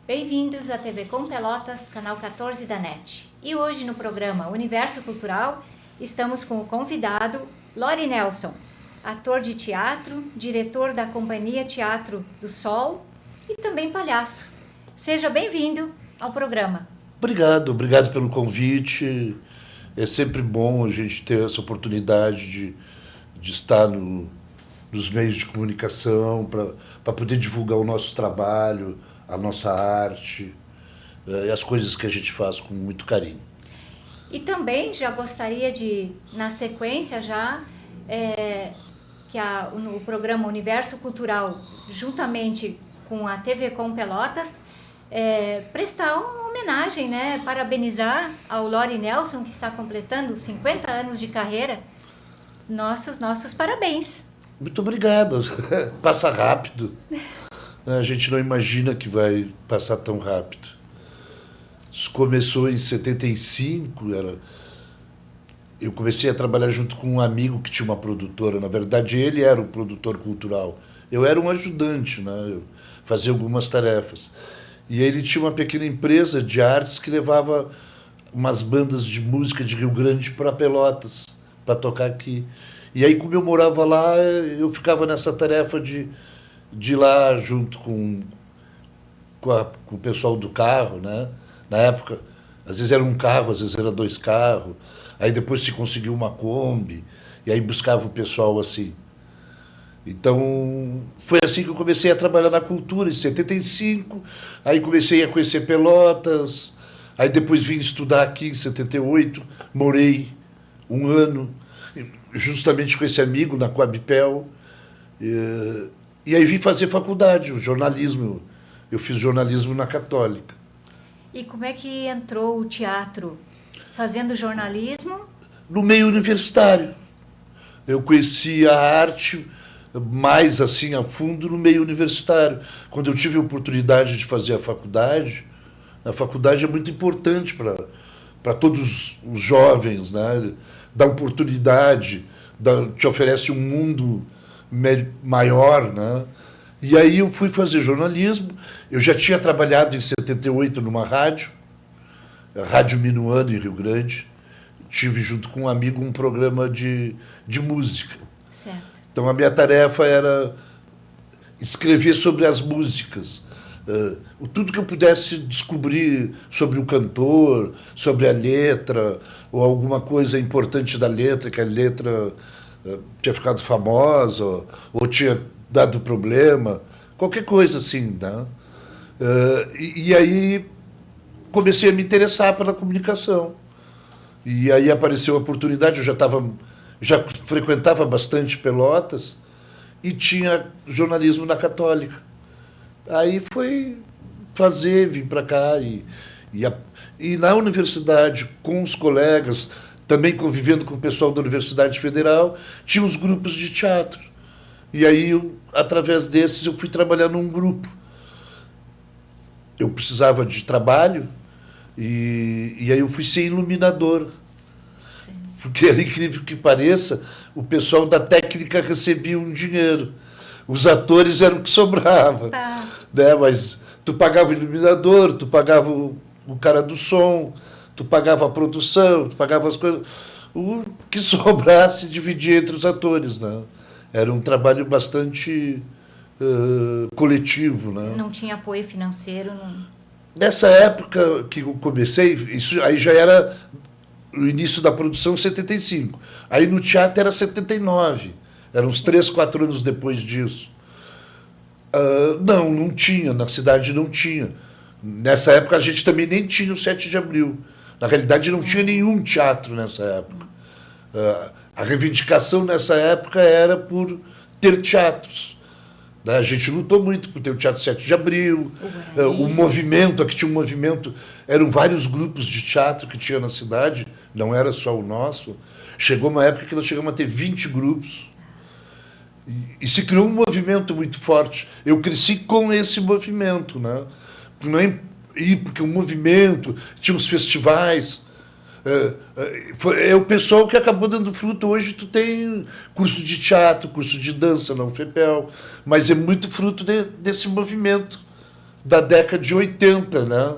Bem-vindos à TV Com Pelotas, canal 14 da NET. E hoje no programa Universo Cultural estamos com o convidado Lori Nelson, ator de teatro, diretor da Companhia Teatro do Sol e também palhaço. Seja bem-vindo ao programa. Obrigado pelo convite. É sempre bom a gente ter essa oportunidade de estar nos meios de comunicação para poder divulgar o nosso trabalho, a nossa arte e as coisas que a gente faz com muito carinho. E também já gostaria de, na sequência o programa Universo Cultural, juntamente com a TV Com Pelotas, prestar uma homenagem, né? Parabenizar ao Lori Nelson, que está completando 50 anos de carreira. Nossos parabéns. Muito obrigado. Passa rápido. A gente não imagina que vai passar tão rápido. Isso começou em 75, eu comecei a trabalhar junto com um amigo que tinha uma produtora. Na verdade, ele era o produtor cultural. Eu era um ajudante, né? Eu fazia algumas tarefas. E ele tinha uma pequena empresa de artes que levava umas bandas de música de Rio Grande para Pelotas, para tocar aqui. E aí, como eu morava lá, eu ficava nessa tarefa de ir lá junto com o pessoal do carro, né? Na época, às vezes era um carro, às vezes era 2 carros. Aí depois se conseguiu uma Kombi, e aí buscava o pessoal assim. Então, foi assim que eu comecei a trabalhar na cultura, em 75. Aí comecei a conhecer Pelotas. Aí depois vim estudar aqui em 78. Morei 1 ano, justamente com esse amigo, na Coabipel. E aí vim fazer faculdade, jornalismo. Eu fiz jornalismo na Católica. E como é que entrou o teatro? Fazendo jornalismo? No meio universitário. Eu conheci a arte mais assim a fundo no meio universitário. Quando eu tive a oportunidade de fazer a faculdade é muito importante para todos os jovens, né? Dá oportunidade, te oferece um mundo maior, né? E aí eu fui fazer jornalismo. Eu já tinha trabalhado em 78 numa rádio, a Rádio Minuano, em Rio Grande. Tive junto com um amigo um programa de música. Certo. Então a minha tarefa era escrever sobre as músicas. Tudo que eu pudesse descobrir sobre o cantor, sobre a letra, ou alguma coisa importante da letra, que a letra tinha ficado famosa, ou tinha dado problema, qualquer coisa assim, né? E aí comecei a me interessar pela comunicação. E aí apareceu a oportunidade, eu já frequentava bastante Pelotas e tinha jornalismo na Católica. Aí foi vim para cá e na universidade, com os colegas, também convivendo com o pessoal da Universidade Federal, tinha os grupos de teatro. E aí, através desses, eu fui trabalhar num grupo. Eu precisava de trabalho e aí eu fui ser iluminador. Sim. Porque, era incrível que pareça, o pessoal da técnica recebia um dinheiro. Os atores eram o que sobrava. Tá. Né? Mas tu pagava o iluminador, tu pagava o cara do som, tu pagava a produção, tu pagava as coisas. O que sobrasse dividia entre os atores, né? Era um trabalho bastante coletivo, né? Não tinha apoio financeiro? Não... Nessa época que eu comecei, isso aí já era o início da produção, em 75. Aí no teatro era 79. Eram uns 3, 4 anos depois disso. Não tinha, na cidade não tinha. Nessa época a gente também nem tinha o 7 de abril. Na realidade não tinha nenhum teatro nessa época. A reivindicação nessa época era por ter teatros. A gente lutou muito por ter o Teatro 7 de Abril, o movimento, aqui tinha um movimento, eram vários grupos de teatro que tinha na cidade, não era só o nosso. Chegou uma época que nós chegamos a ter 20 grupos. E se criou um movimento muito forte. Eu cresci com esse movimento, né? Porque o movimento, tinha os festivais. É o pessoal que acabou dando fruto. Hoje tu tem curso de teatro, curso de dança na UFPEL, mas é muito fruto desse movimento da década de 80, né?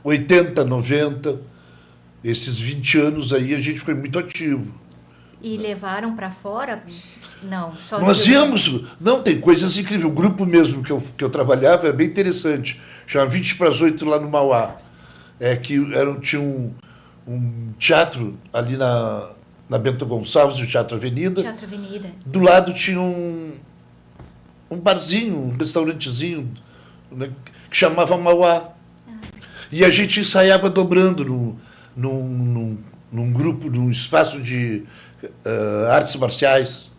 80, 90. Esses 20 anos aí a gente foi muito ativo. E levaram para fora? Não, só Nós íamos... Não, tem coisas incríveis. O grupo mesmo que eu trabalhava era bem interessante. Chamava 20 para as 8 lá no Mauá. Tinha um teatro ali na Bento Gonçalves, o Teatro Avenida. Teatro Avenida. Do lado tinha um barzinho, um restaurantezinho, né, que chamava Mauá. E a gente ensaiava dobrando num grupo, num espaço de artes marciais.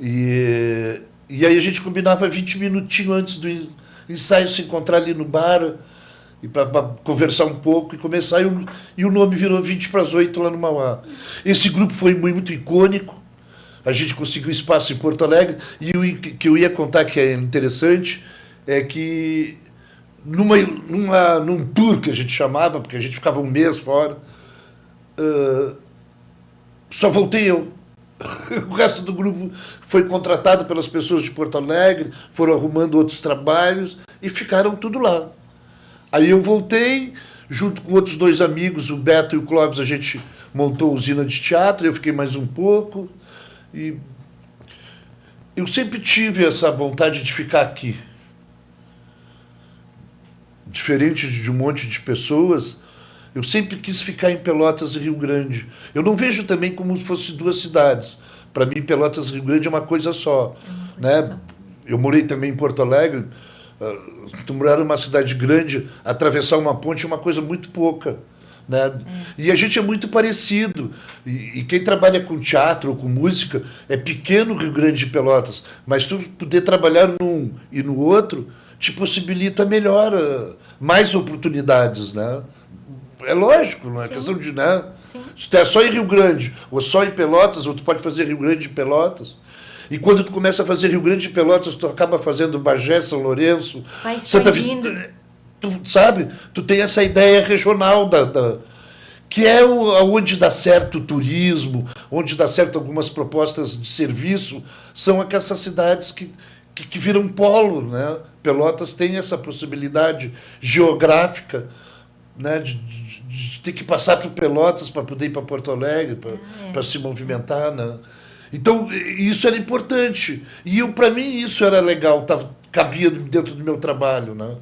E aí a gente combinava 20 minutinhos antes do ensaio se encontrar ali no bar e para conversar um pouco e começar. E o nome virou 20 para as 8 lá no Mauá. Esse grupo foi muito icônico. A gente conseguiu espaço em Porto Alegre. E o que eu ia contar que é interessante é que num tour que a gente chamava, porque a gente ficava um mês fora, só voltei eu. O resto do grupo foi contratado pelas pessoas de Porto Alegre, foram arrumando outros trabalhos e ficaram tudo lá. Aí eu voltei, junto com outros 2 amigos, o Beto e o Clóvis, a gente montou a usina de teatro, eu fiquei mais um pouco. E eu sempre tive essa vontade de ficar aqui. Diferente de um monte de pessoas, eu sempre quis ficar em Pelotas e Rio Grande. Eu não vejo também como se fossem 2 cidades. Para mim, Pelotas e Rio Grande é uma coisa só. Né? Eu morei também em Porto Alegre. Tu morar numa cidade grande, atravessar uma ponte é uma coisa muito pouca. Né? E a gente é muito parecido. E quem trabalha com teatro ou com música é pequeno Rio Grande e Pelotas. Mas tu poder trabalhar num e no outro te possibilita mais oportunidades, né? É lógico, não é questão de... Né? Se tu é só em Rio Grande, ou só em Pelotas, ou tu pode fazer Rio Grande e Pelotas. E quando tu começa a fazer Rio Grande e Pelotas, tu acaba fazendo Bagé, São Lourenço, Santa Vitória. Tu sabe? Tu tem essa ideia regional que é onde dá certo o turismo, onde dá certo algumas propostas de serviço, são aquelas cidades que viram polo, né? Pelotas tem essa possibilidade geográfica, né, de ter que passar por Pelotas para poder ir para Porto Alegre, para se movimentar, né? Então, isso era importante. E para mim isso era legal, cabia dentro do meu trabalho, né?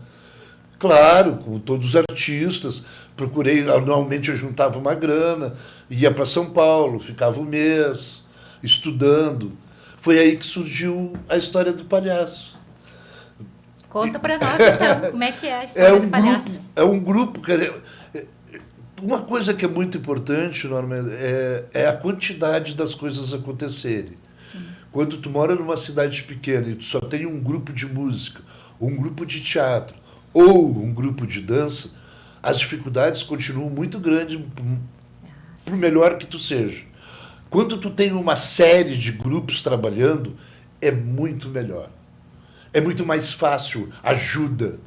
Claro, com todos os artistas, procurei, anualmente eu juntava uma grana, ia para São Paulo, ficava um mês, estudando. Foi aí que surgiu a história do palhaço. Conta para nós, então, como é que é a história do palhaço. É um grupo, cara. Uma coisa que é muito importante, Norma, é a quantidade das coisas acontecerem. Sim. Quando tu mora numa cidade pequena e tu só tem um grupo de música, um grupo de teatro ou um grupo de dança, as dificuldades continuam muito grandes, por melhor que tu seja. Quando tu tem uma série de grupos trabalhando, é muito melhor. É muito mais fácil, ajuda.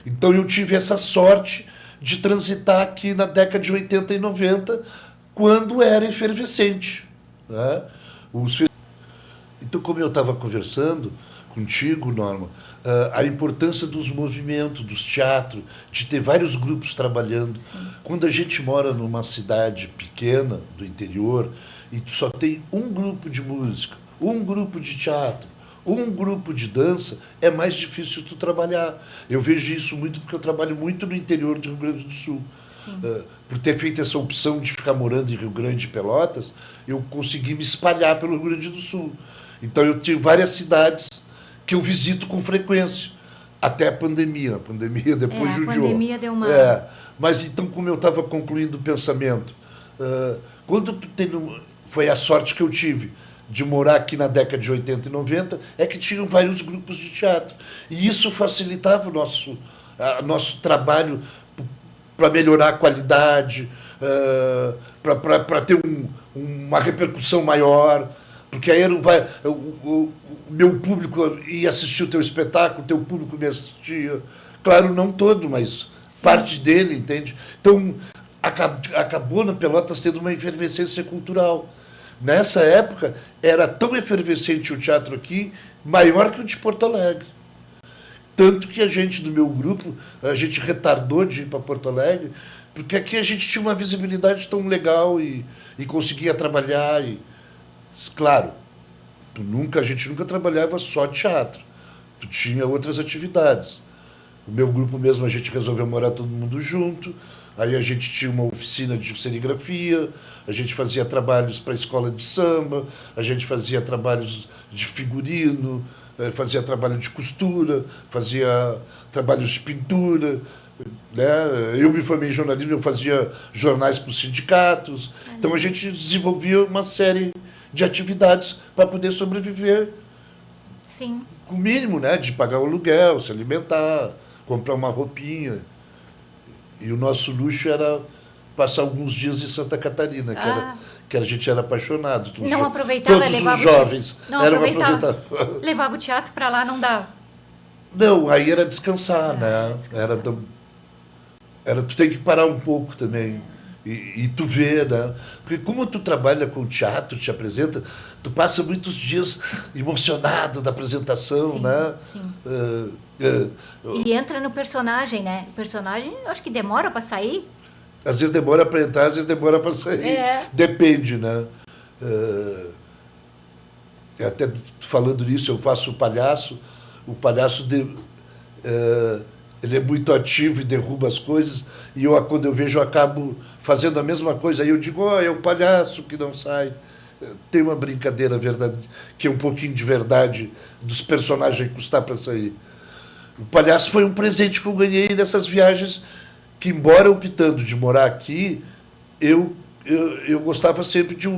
Então eu tive essa sorte de transitar aqui na década de 80 e 90, quando era efervescente. Né? Então, como eu estava conversando contigo, Norma, a importância dos movimentos, dos teatros, de ter vários grupos trabalhando. Sim. Quando a gente mora numa cidade pequena, do interior, e tu só tem um grupo de música, um grupo de teatro, um grupo de dança, é mais difícil tu trabalhar. Eu vejo isso muito porque eu trabalho muito no interior do Rio Grande do Sul. Por ter feito essa opção de ficar morando em Rio Grande e Pelotas, eu consegui me espalhar pelo Rio Grande do Sul. Então eu tive várias cidades que eu visito com frequência, até a pandemia. A pandemia depois judiou. A pandemia deu uma... Mas então, como eu estava concluindo o pensamento, quando tu tem... Foi a sorte que eu tive de morar aqui na década de 80 e 90, é que tinham vários grupos de teatro. E isso facilitava o nosso trabalho para melhorar a qualidade, para ter uma repercussão maior, porque aí o meu público ia assistir o teu espetáculo, o teu público me assistia. Claro, não todo, mas sim, parte dele, entende? Então, acabou na Pelotas tendo uma efervescência cultural. Nessa época, era tão efervescente o teatro aqui, maior que o de Porto Alegre. Tanto que a gente, do meu grupo, a gente retardou de ir para Porto Alegre, porque aqui a gente tinha uma visibilidade tão legal e conseguia trabalhar. Claro, a gente nunca trabalhava só teatro. Tu tinha outras atividades. O meu grupo mesmo, a gente resolveu morar todo mundo junto. Aí a gente tinha uma oficina de serigrafia, a gente fazia trabalhos para a escola de samba, a gente fazia trabalhos de figurino, fazia trabalho de costura, fazia trabalhos de pintura. Né? Eu me formei em jornalismo, eu fazia jornais para os sindicatos. Então a gente desenvolvia uma série de atividades para poder sobreviver. Sim. Com o mínimo, né? De pagar o aluguel, se alimentar, comprar uma roupinha. E o nosso luxo era passar alguns dias em Santa Catarina, que a gente era apaixonado. Não aproveitava, todos levava os jovens não eram aproveitava. Levava o teatro para lá, não dava. Não, aí era descansar, né? Descansar. Era tu tem que parar um pouco também. E tu vê, né? Porque como tu trabalha com teatro, te apresenta, tu passa muitos dias emocionado da apresentação, sim, né? Sim. E entra no personagem, né? O personagem, eu acho que demora para sair. Às vezes demora para entrar, às vezes demora para sair. Depende, né? Até falando nisso, eu faço o palhaço. O palhaço ele é muito ativo e derruba as coisas, e quando eu vejo, eu acabo fazendo a mesma coisa. Aí eu digo, é o palhaço que não sai. Tem uma brincadeira verdade, que é um pouquinho de verdade dos personagens custar para sair. O palhaço foi um presente que eu ganhei nessas viagens, que embora optando de morar aqui, eu gostava sempre de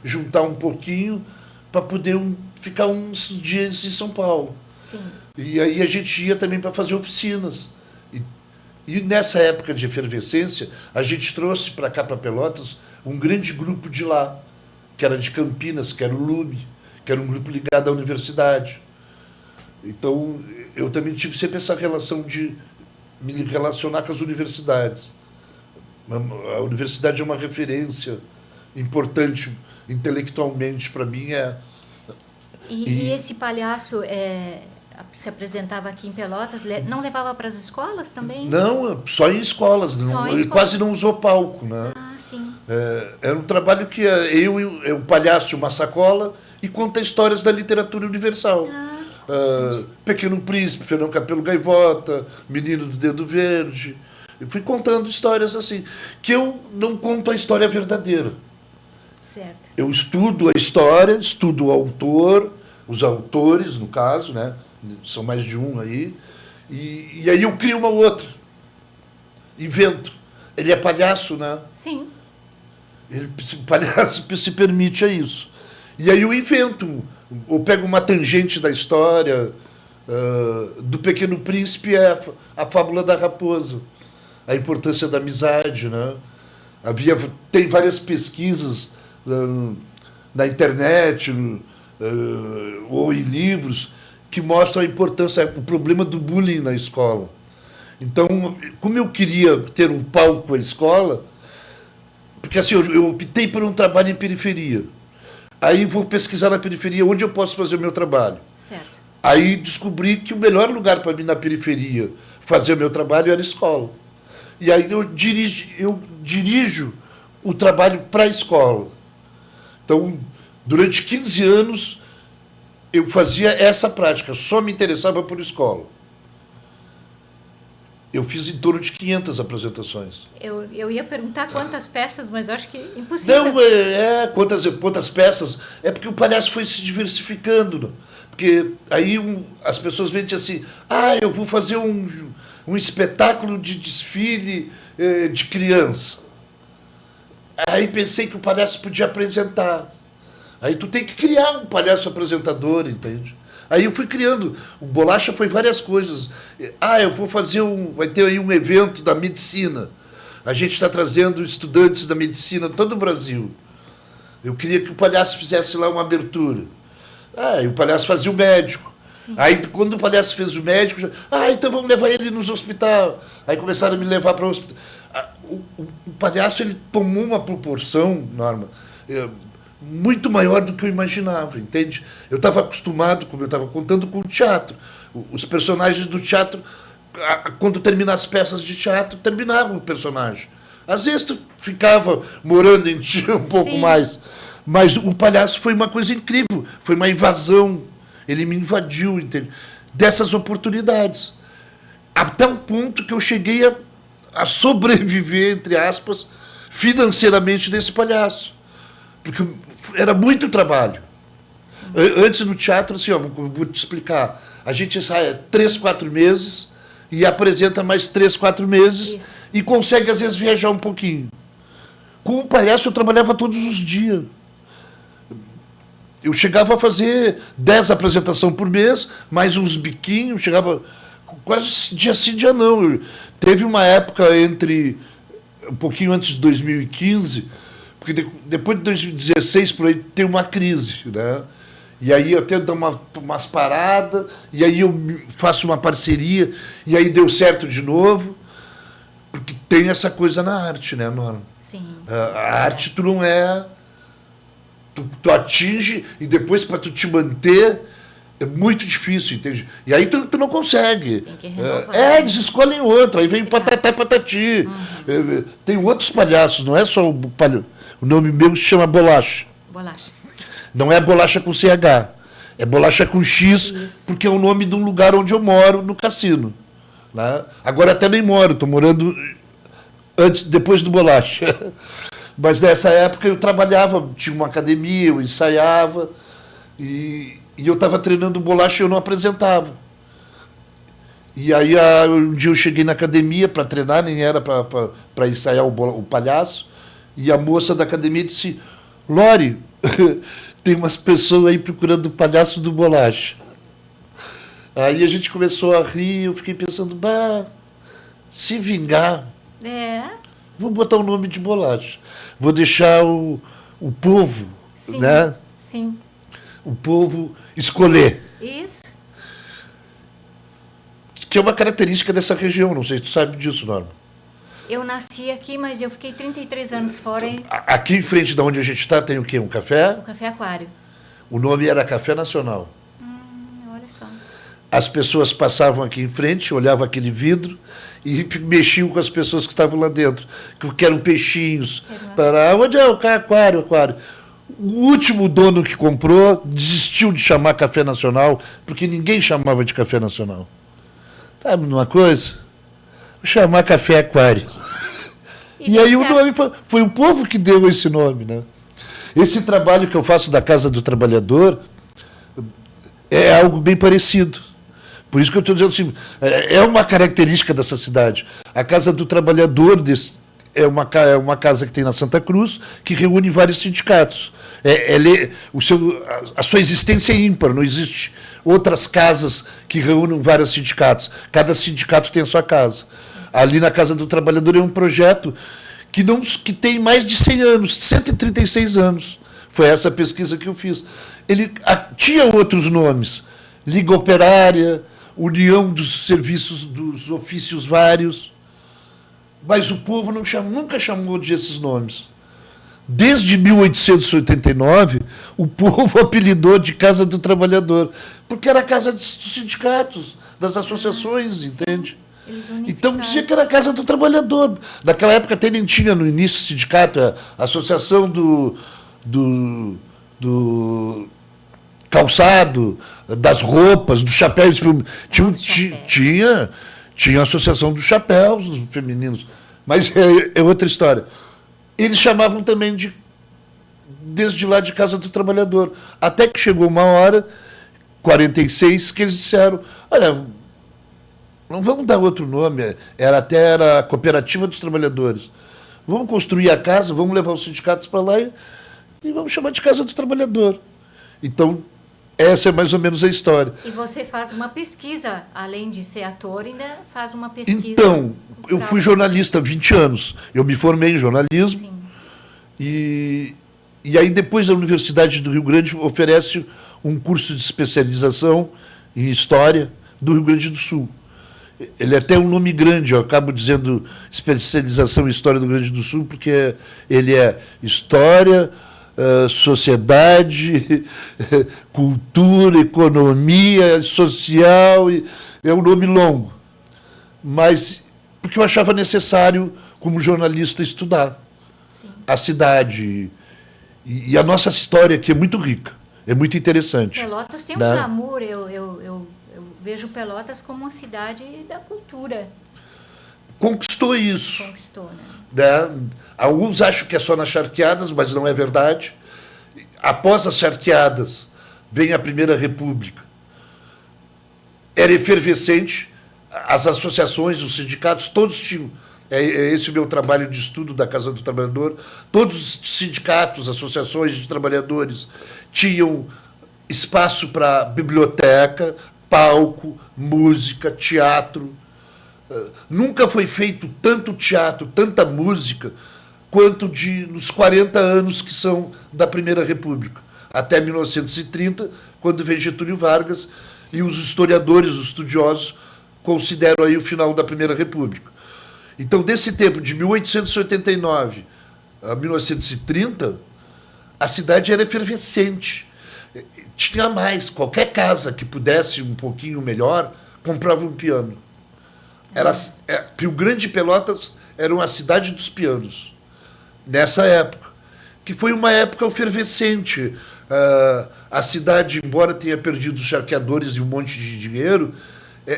juntar um pouquinho para poder ficar uns dias em São Paulo. Sim. E aí a gente ia também para fazer oficinas. E nessa época de efervescência, a gente trouxe para cá, para Pelotas, um grande grupo de lá, que era de Campinas, que era o Lume, que era um grupo ligado à universidade. Então, eu também tive sempre essa relação de me relacionar com as universidades. A universidade é uma referência importante intelectualmente para mim. E esse palhaço se apresentava aqui em Pelotas, não levava para as escolas também? Não, só em escolas. Ele quase não usou palco, né? Ah, sim. Era um trabalho que eu o palhaço e uma sacola e conta histórias da literatura universal. Pequeno Príncipe, Fernão Capelo Gaivota, Menino do Dedo Verde. Eu fui contando histórias assim, que eu não conto a história verdadeira. Certo. Eu estudo a história, estudo o autor, os autores, no caso, né? São mais de um aí, e aí eu crio uma outra. Invento. Ele é palhaço, né? Sim. O palhaço se permite a isso. E aí eu invento. Eu pego uma tangente da história. Do Pequeno Príncipe é a fábula da raposa. A importância da amizade, né? Tem várias pesquisas na internet ou em livros que mostram a importância, o problema do bullying na escola. Então, como eu queria ter um palco à escola, porque assim, eu optei por um trabalho em periferia. Aí vou pesquisar na periferia onde eu posso fazer o meu trabalho. Certo. Aí descobri que o melhor lugar para mim na periferia fazer o meu trabalho era a escola. E aí eu dirijo o trabalho para a escola. Então, durante 15 anos, eu fazia essa prática, só me interessava por escola. Eu fiz em torno de 500 apresentações. Eu ia perguntar quantas peças, mas eu acho que é impossível. Não, quantas peças. É porque o palhaço foi se diversificando. Porque aí as pessoas veem assim, eu vou fazer um espetáculo de desfile de criança. Aí pensei que o palhaço podia apresentar. Aí tu tem que criar um palhaço apresentador, entende? Aí eu fui criando. O Bolacha foi várias coisas. Eu vou fazer vai ter aí um evento da medicina. A gente está trazendo estudantes da medicina de todo o Brasil. Eu queria que o palhaço fizesse lá uma abertura. E o palhaço fazia o médico. Sim. Aí quando o palhaço fez o médico, então vamos levar ele nos hospitais. Aí começaram a me levar para o hospital. O palhaço ele tomou uma proporção, Norma, muito maior do que eu imaginava, entende? Eu estava acostumado, como eu estava contando, com o teatro. Os personagens do teatro, quando terminavam as peças de teatro, terminavam o personagem. Às vezes tu ficava morando em ti um pouco mais. Mas o palhaço foi uma coisa incrível, foi uma invasão. Ele me invadiu, entende? Dessas oportunidades. Até um ponto que eu cheguei a sobreviver, entre aspas, financeiramente desse palhaço. Porque era muito trabalho. Sim. Antes no teatro, assim, ó, vou te explicar. A gente ensaia 3, 4 meses e apresenta mais 3, 4 meses. Isso. E consegue, às vezes, viajar um pouquinho. Com o palhaço eu trabalhava todos os dias. Eu chegava a fazer 10 apresentações por mês, mais uns biquinhos, chegava quase dia sim, dia não. Teve uma época um pouquinho antes de 2015, porque depois de 2016, por aí, tem uma crise, né? E aí eu até dou umas paradas, e aí eu faço uma parceria, e aí deu certo de novo, porque tem essa coisa na arte, né, Norma? Sim. A arte tu não é... Tu atinge e depois para tu te manter é muito difícil, entende? E aí tu não consegue. Tem que renovar. Eles escolhem outro, aí vem patatá patati. Uhum. Tem outros palhaços, não é só o palhaço. O nome meu se chama Bolacha. Bolacha. Não é Bolacha com CH, é Bolacha com X, isso. Porque é o nome de um lugar onde eu moro, no Cassino. Né? Agora até nem moro, estou morando depois do Bolacha. Mas nessa época eu trabalhava, tinha uma academia, eu ensaiava, e eu estava treinando Bolacha e eu não apresentava. E aí um dia eu cheguei na academia para treinar, nem era para ensaiar o palhaço, e a moça da academia disse: Lori, tem umas pessoas aí procurando o palhaço do Bolacha. Aí a gente começou a rir, eu fiquei pensando, se vingar, vou botar o nome de Bolacha. Vou deixar o povo, sim, né? Sim. O povo escolher. Isso. Que é uma característica dessa região, não sei se tu sabe disso, Norma. Eu nasci aqui, mas eu fiquei 33 anos fora. Aqui em frente de onde a gente está tem o quê? Um café? O Café Aquário. O nome era Café Nacional. Olha só. As pessoas passavam aqui em frente, olhavam aquele vidro e mexiam com as pessoas que estavam lá dentro, que eram peixinhos. Para onde é o aquário, aquário? O último dono que comprou desistiu de chamar Café Nacional, porque ninguém chamava de Café Nacional. Sabe uma coisa? Vou chamar Café Aquário. E aí o nome foi o povo que deu esse nome, né? Esse trabalho que eu faço da Casa do Trabalhador é algo bem parecido. Por isso que eu estou dizendo assim, é uma característica dessa cidade. A Casa do Trabalhador é uma casa que tem na Santa Cruz, que reúne vários sindicatos. A sua existência é ímpar, não existe outras casas que reúnem vários sindicatos. Cada sindicato tem a sua casa. Ali na Casa do Trabalhador é um projeto que tem mais de 100 anos, 136 anos. Foi essa pesquisa que eu fiz. Ele tinha outros nomes, Liga Operária, União dos Serviços dos Ofícios Vários, mas o povo nunca chamou desses nomes. Desde 1889, o povo apelidou de Casa do Trabalhador, porque era a casa dos sindicatos, das associações, entende? Então dizia que era a Casa do Trabalhador. Naquela época até nem tinha no início sindicato, a Associação do calçado, das roupas, dos chapéus. Tinha a Associação dos Chapéus femininos, mas é outra história. Eles chamavam também desde lá de Casa do Trabalhador. Até que chegou uma hora, 46, que eles disseram, olha, não vamos dar outro nome, era a Cooperativa dos Trabalhadores. Vamos construir a casa, vamos levar os sindicatos para lá e vamos chamar de Casa do Trabalhador. Então, essa é mais ou menos a história. E você faz uma pesquisa, além de ser ator, ainda faz uma pesquisa. Então, eu fui jornalista há 20 anos. Eu me formei em jornalismo. Sim. E aí, depois, a Universidade do Rio Grande oferece um curso de especialização em História do Rio Grande do Sul. Ele é até um nome grande, eu acabo dizendo especialização em História do Rio Grande do Sul, porque ele é História sociedade, cultura, economia, social, é um nome longo. Mas porque eu achava necessário, como jornalista, estudar Sim. a cidade e a nossa história, que é muito rica, é muito interessante. Pelotas tem um né? glamour, eu vejo Pelotas como uma cidade da cultura. Conquistou isso. Conquistou, né? Né? Alguns acham que é só nas charqueadas, mas não é verdade. Após as charqueadas, vem a Primeira República. Era efervescente, as associações, os sindicatos, todos tinham. É esse o meu trabalho de estudo da Casa do Trabalhador. Todos os sindicatos, associações de trabalhadores tinham espaço para biblioteca, palco, música, teatro. Nunca foi feito tanto teatro, tanta música, quanto nos 40 anos que são da Primeira República, até 1930, quando vem Getúlio Vargas, e os historiadores, os estudiosos, consideram aí o final da Primeira República. Então, desse tempo, de 1889 a 1930, a cidade era efervescente. Tinha mais. Qualquer casa que pudesse um pouquinho melhor, comprava um piano. Rio Grande e Pelotas era uma cidade dos pianos, nessa época, que foi uma época efervescente. A cidade, embora tenha perdido os charqueadores e um monte de dinheiro,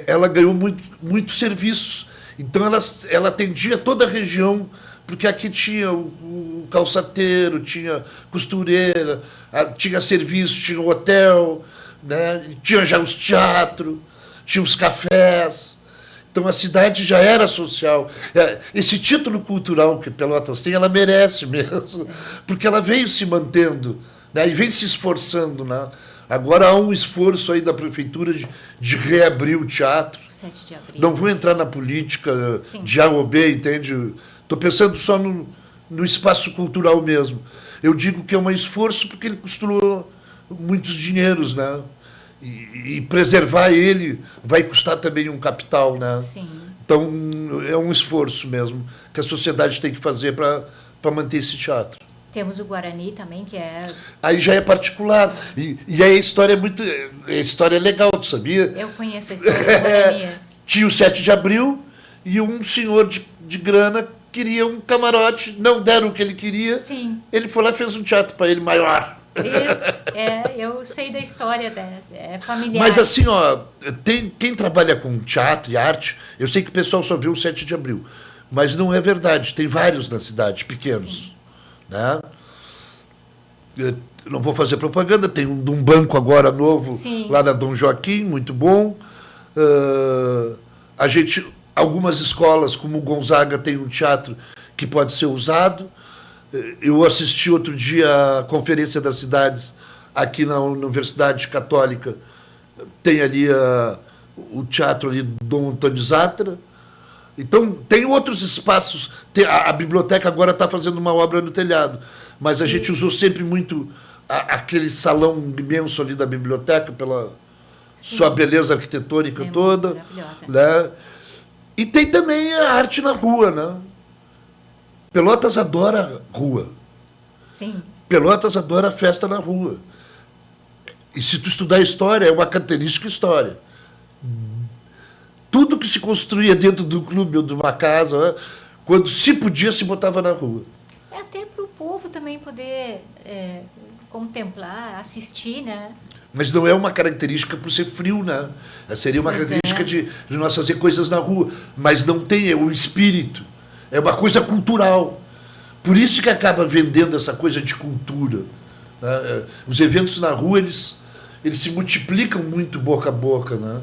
ela ganhou muito serviços. Então, ela atendia toda a região, porque aqui tinha o calçateiro, tinha costureira, tinha serviço, tinha o hotel, né? Tinha já os teatros, tinha os cafés. Então, a cidade já era social. Esse título cultural que Pelotas tem, ela merece mesmo, porque ela veio se mantendo, né, e vem se esforçando. Né? Agora há um esforço aí da prefeitura de reabrir o teatro. 7 de abril. Não vou entrar na política Sim. de A ou B, entende? Estou pensando só no espaço cultural mesmo. Eu digo que é um esforço porque ele custou muitos dinheiros, né? E preservar ele vai custar também um capital, né? Sim. Então, é um esforço mesmo que a sociedade tem que fazer para manter esse teatro. Temos o Guarani também, que é... Aí já é particular. E aí a história é muito... A história é legal, tu sabia? Eu conheço a história do Guarani. Tinha o 7 de abril e um senhor de grana queria um camarote, não deram o que ele queria. Sim. Ele foi lá e fez um teatro para ele maior. Isso, eu sei da história, é familiar. Mas assim, ó, quem trabalha com teatro e arte, eu sei que o pessoal só viu o 7 de abril, mas não é verdade, tem vários na cidade, pequenos. Né? Eu não vou fazer propaganda, tem um banco agora novo, Sim. lá na Dom Joaquim, muito bom. Algumas escolas, como o Gonzaga, tem um teatro que pode ser usado. Eu assisti outro dia a Conferência das Cidades aqui na Universidade Católica. Tem ali o teatro ali do Dom Antônio Zatra. Então, tem outros espaços. A biblioteca agora está fazendo uma obra no telhado. Mas a gente usou sempre muito aquele salão imenso ali da biblioteca, pela sua beleza arquitetônica toda. Né? E tem também a arte na rua, né? Pelotas adora rua. Sim. Pelotas adora festa na rua. E se tu estudar história, é uma característica história. Tudo que se construía dentro do clube ou de uma casa, né, quando se podia, se botava na rua. É até para o povo também poder contemplar, assistir, né? Mas não é uma característica por ser frio, né? Seria uma característica de nós fazer coisas na rua. Mas não tem o espírito. É uma coisa cultural. Por isso que acaba vendendo essa coisa de cultura. Né? Os eventos na rua, eles se multiplicam muito boca a boca. Né?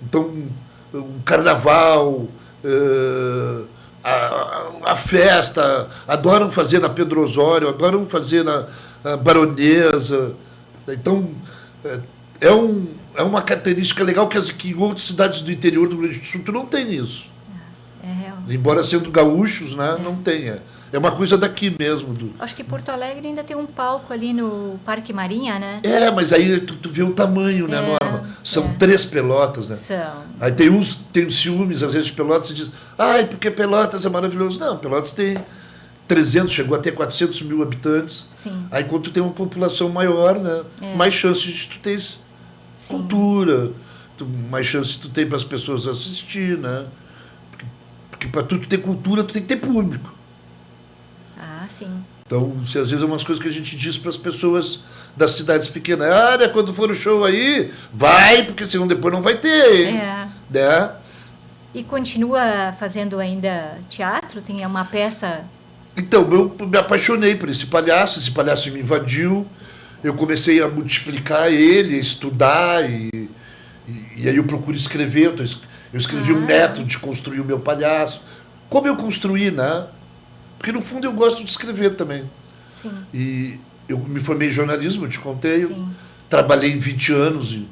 Então, o carnaval, a festa, adoram fazer na Pedro Osório, adoram fazer na Baronesa. Então, é uma característica legal que em outras cidades do interior do Rio Grande do Sul tu não tem isso. Embora sendo gaúchos, né, não tenha. É uma coisa daqui mesmo. Acho que Porto Alegre ainda tem um palco ali no Parque Marinha, né? Mas aí tu vê o tamanho, né, Norma? São 3 Pelotas, né? São. Aí tem ciúmes, às vezes, de Pelotas, e diz, porque Pelotas é maravilhoso. Não, Pelotas tem 300, chegou a ter 400 mil habitantes. Sim. Aí quando tu tem uma população maior, né, mais chances de tu ter cultura, mais chances tu tem para as pessoas assistir, né? Porque para tu ter cultura, tu tem que ter público. Ah, sim. Então, às vezes é umas coisas que a gente diz para as pessoas das cidades pequenas. Ah, né, quando for o show aí, vai, porque senão depois não vai ter, hein? Né? E continua fazendo ainda teatro? Tem uma peça... Então, eu me apaixonei por esse palhaço me invadiu, eu comecei a multiplicar ele, a estudar, e aí eu procuro escrever, eu escrevi um método de construir o meu palhaço. Como eu construí, né? Porque no fundo eu gosto de escrever também. Sim. E eu me formei em jornalismo, eu te contei, Sim. Trabalhei 20 anos em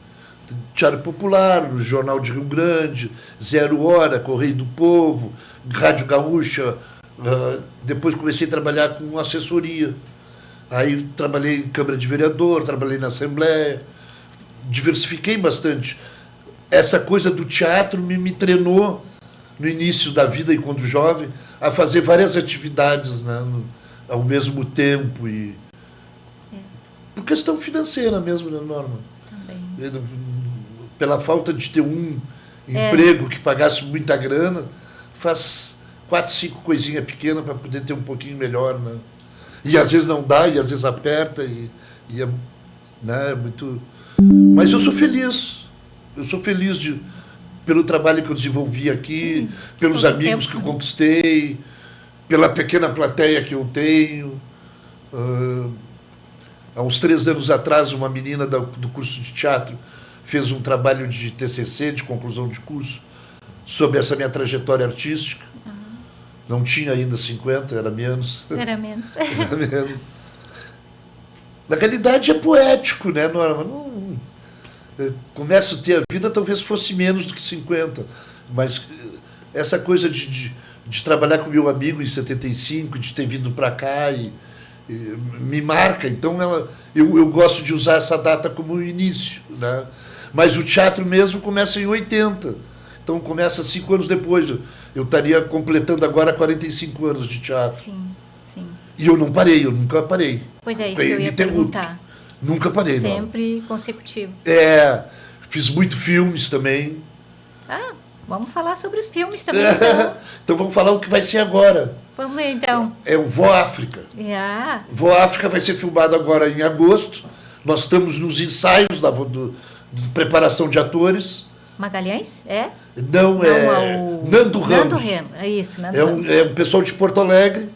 Teatro Popular, no Jornal de Rio Grande, Zero Hora, Correio do Povo, Rádio Gaúcha. Depois comecei a trabalhar com assessoria. Aí trabalhei em Câmara de Vereador, trabalhei na Assembleia, diversifiquei bastante. Essa coisa do teatro me treinou no início da vida, enquanto jovem, a fazer várias atividades, né, ao mesmo tempo. Por questão financeira mesmo, né, Norma? Também. Pela falta de ter um emprego que pagasse muita grana, faz 4, 5 coisinhas pequenas para poder ter um pouquinho melhor, né? E às vezes não dá, e às vezes aperta, né, é muito... Mas eu sou feliz. Eu sou feliz pelo trabalho que eu desenvolvi aqui, pelos amigos que eu conquistei, pela pequena plateia que eu tenho. Há uns 3 anos atrás, uma menina do curso de teatro fez um trabalho de TCC, de conclusão de curso, sobre essa minha trajetória artística. Não tinha ainda 50, era menos. Era menos. Era menos. Na realidade é poético, né, Norma? Começo a ter a vida, talvez fosse menos do que 50. Mas essa coisa de trabalhar com meu amigo em 75, de ter vindo para cá, me marca. Então eu gosto de usar essa data como início, né? Mas o teatro mesmo começa em 80. Então começa 5 anos depois. Eu estaria completando agora 45 anos de teatro. Sim, sim. E eu não parei, eu nunca parei. Pois é, isso que eu ia perguntar. Nunca parei, não. Sempre consecutivo. Fiz muito filmes também. Vamos falar sobre os filmes também, então. Então vamos falar o que vai ser agora. Vamos ver, então. É o Vó África. Vó África vai ser filmado agora em agosto. Nós estamos nos ensaios de preparação de atores. Magalhães? Não, Nando Ramos. Nando Ramos, é isso, Nando Ramos. É um pessoal de Porto Alegre,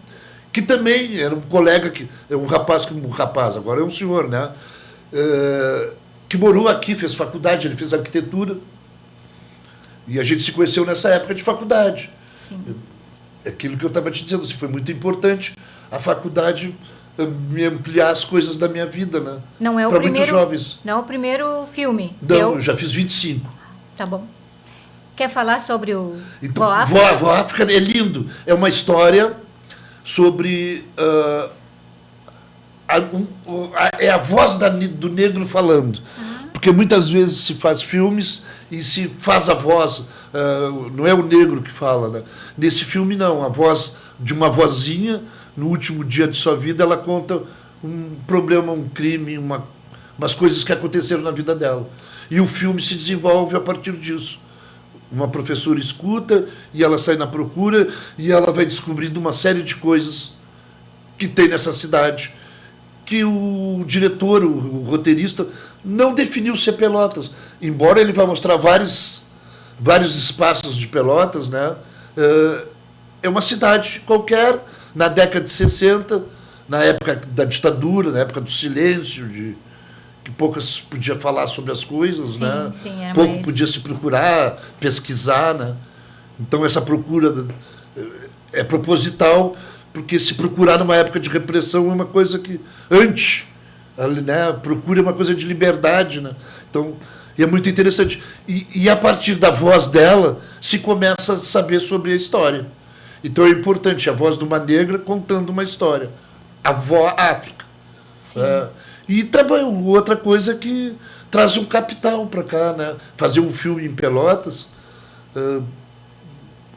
que também era um colega, um rapaz, agora é um senhor, né? Que morou aqui, fez faculdade, ele fez arquitetura. E a gente se conheceu nessa época de faculdade. Sim. Aquilo que eu estava te dizendo, foi muito importante a faculdade me ampliar as coisas da minha vida, né? Não é o Para primeiro, muitos jovens. Não é o primeiro filme. Não, eu já fiz 25. Tá bom. Quer falar sobre o Então, Vó África? Vó África é lindo. É uma história sobre... é a voz do negro falando. Porque muitas vezes se faz filmes e se faz a voz, não é o negro que fala, né? Nesse filme não, a voz de uma vozinha, no último dia de sua vida, ela conta um problema, um crime, umas coisas que aconteceram na vida dela. E o filme se desenvolve a partir disso. Uma professora escuta e ela sai na procura e ela vai descobrindo uma série de coisas que tem nessa cidade, que o diretor, o roteirista, não definiu ser Pelotas. Embora ele vá mostrar vários espaços de Pelotas, né? É uma cidade qualquer, na década de 60, na época da ditadura, na época do silêncio, que poucas podia falar sobre as coisas, sim, né? Sim, pouco podia se procurar, pesquisar, né? Então essa procura é proposital, porque se procurar numa época de repressão é uma coisa que né? Procura é uma coisa de liberdade, né? Então é muito interessante. E a partir da voz dela se começa a saber sobre a história. Então é importante a voz de uma negra contando uma história. A Vó África. E trabalho outra coisa que traz um capital para cá, né? Fazer um filme em Pelotas.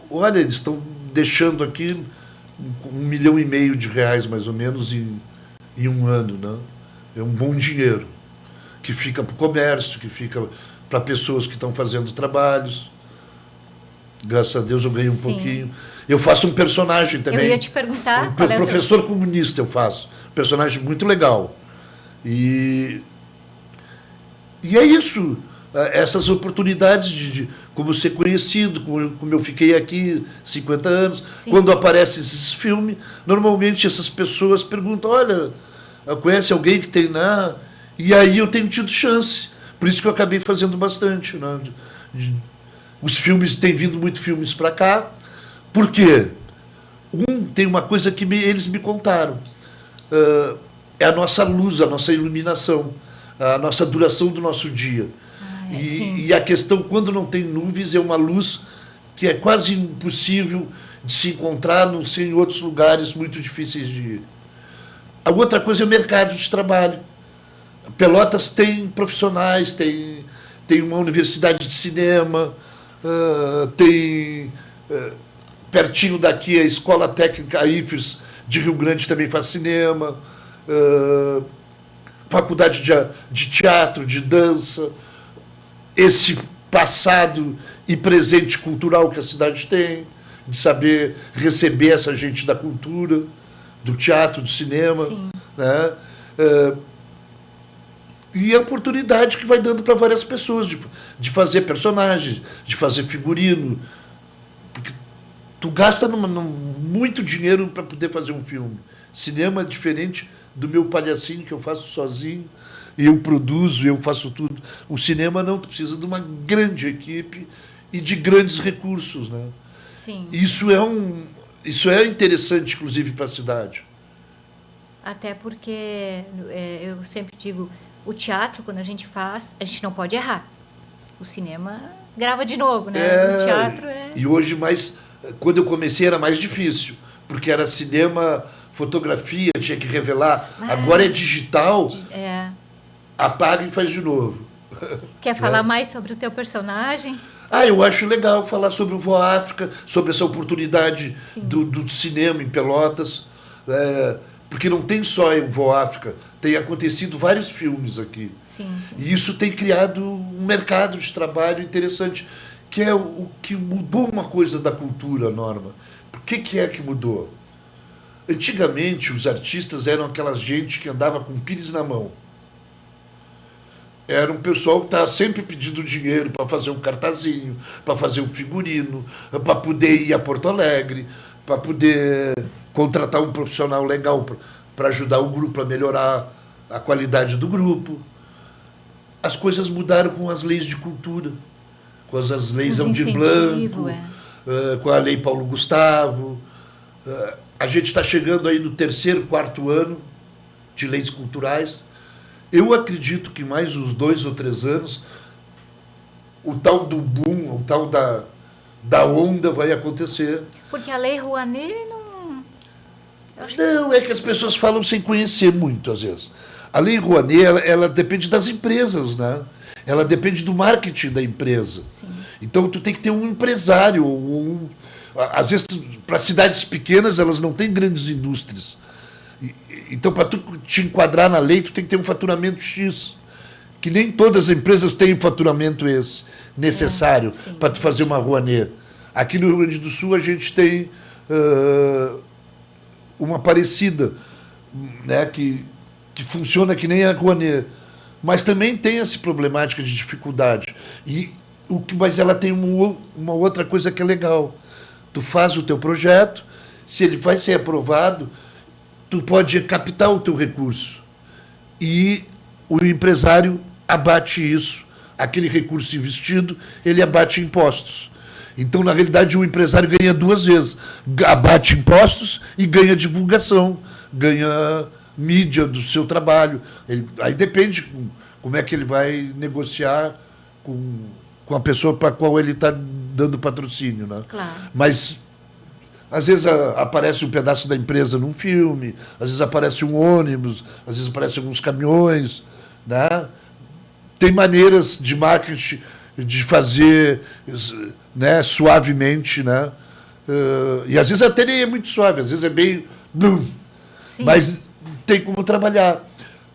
Olha, eles estão deixando aqui R$ 1,5 milhão, mais ou menos, em um ano, né? É um bom dinheiro, que fica para o comércio, que fica para pessoas que estão fazendo trabalhos. Graças a Deus eu ganho um pouquinho. Eu faço um personagem também. Eu ia te perguntar. Um professor comunista eu faço. Um personagem muito legal. E é isso. Essas oportunidades de como ser conhecido, como eu fiquei aqui 50 anos. Sim. Quando aparecem esses filmes, normalmente essas pessoas perguntam, olha, conhece alguém que tem na... E aí eu tenho tido chance. Por isso que eu acabei fazendo bastante. Né? Os filmes, tem vindo muitos filmes para cá. Por quê? Tem uma coisa que eles me contaram. É a nossa luz, a nossa iluminação, a nossa duração do nosso dia. E a questão, quando não tem nuvens, é uma luz que é quase impossível de se encontrar em outros lugares muito difíceis de ir. A outra coisa é o mercado de trabalho. Pelotas tem profissionais, tem uma universidade de cinema, tem pertinho daqui a Escola Técnica a IFES de Rio Grande também faz cinema, faculdade de teatro, de dança, esse passado e presente cultural que a cidade tem, de saber receber essa gente da cultura, do teatro, do cinema, né? E a oportunidade que vai dando para várias pessoas de fazer personagens, de fazer figurino. Porque tu gasta muito dinheiro para poder fazer um filme. Cinema é diferente do meu palhacinho que eu faço sozinho, eu produzo, eu faço tudo. O cinema não, tu precisa de uma grande equipe e de grandes recursos, né? Sim. Isso é interessante, inclusive, para a cidade. Até porque eu sempre digo, o teatro, quando a gente faz, a gente não pode errar. O cinema grava de novo, né? O teatro é... E hoje, quando eu comecei, era mais difícil, porque era cinema, fotografia, tinha que revelar. Agora é digital, apaga e faz de novo. Quer falar mais sobre o teu personagem? Eu acho legal falar sobre o Vó África, sobre essa oportunidade do cinema em Pelotas, porque não tem só o Vó África, tem acontecido vários filmes aqui. Sim. E isso tem criado um mercado de trabalho interessante, que é o que mudou uma coisa da cultura, Norma. Por que é que mudou? Antigamente, os artistas eram aquela gente que andava com pires na mão. Era um pessoal que estava sempre pedindo dinheiro para fazer um cartazinho, para fazer um figurino, para poder ir a Porto Alegre, para poder contratar um profissional legal para ajudar o grupo a melhorar a qualidade do grupo. As coisas mudaram com as leis de cultura, com as leis Aldir Blanc, com a lei Paulo Gustavo. A gente está chegando aí no 3º, 4º ano de leis culturais. Eu acredito que mais uns 2 ou 3 anos, o tal do boom, o tal da onda vai acontecer. Porque a lei Rouanet não... Não, é que as pessoas falam sem conhecer muito, às vezes. A lei Rouanet, ela depende das empresas, né? Ela depende do marketing da empresa. Sim. Então, tu tem que ter um empresário. Às vezes, para cidades pequenas, elas não têm grandes indústrias. Então, para tu te enquadrar na lei, tu tem que ter um faturamento X. Que nem todas as empresas têm um faturamento esse necessário para tu fazer uma Rouanet. Aqui no Rio Grande do Sul, a gente tem uma parecida, né, que funciona que nem a Rouanet, mas também tem essa problemática de dificuldade. Mas ela tem uma outra coisa que é legal. Tu faz o teu projeto, se ele vai ser aprovado, tu pode captar o teu recurso. E o empresário abate isso, aquele recurso investido, ele abate impostos. Então, na realidade, o empresário ganha 2 vezes. Abate impostos e ganha divulgação, ganha mídia do seu trabalho. Aí depende como é que ele vai negociar com a pessoa para a qual ele está dando patrocínio. Né? Claro. Mas, às vezes, aparece um pedaço da empresa num filme, às vezes aparece um ônibus, às vezes aparecem alguns caminhões. Né? Tem maneiras de marketing de fazer, né, suavemente, né, E às vezes até nem é muito suave, às vezes é bem... Sim. Mas tem como trabalhar.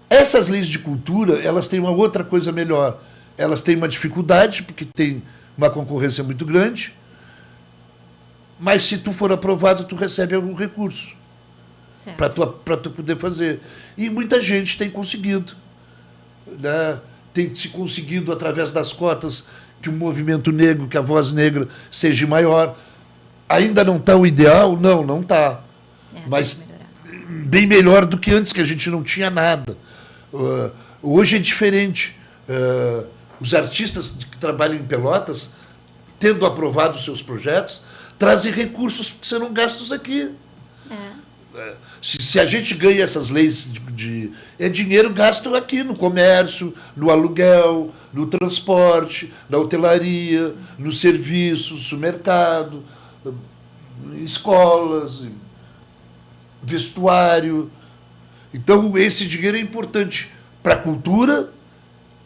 Essas leis de cultura, elas têm uma outra coisa melhor. Elas têm uma dificuldade, porque tem uma concorrência muito grande, mas se tu for aprovado, tu recebe algum recurso para tu poder fazer. E muita gente tem conseguido. Né? Tem se conseguido, através das cotas, que o movimento negro, que a voz negra seja maior. Ainda não está o ideal? Não está. Mas bem melhor do que antes, que a gente não tinha nada. Hoje é diferente. Os artistas que trabalham em Pelotas, tendo aprovado os seus projetos, trazem recursos que serão gastos aqui. Se a gente ganha essas leis é dinheiro gasto aqui no comércio, no aluguel, no transporte, na hotelaria, nos serviços, no mercado, escolas, vestuário. Então, esse dinheiro é importante para a cultura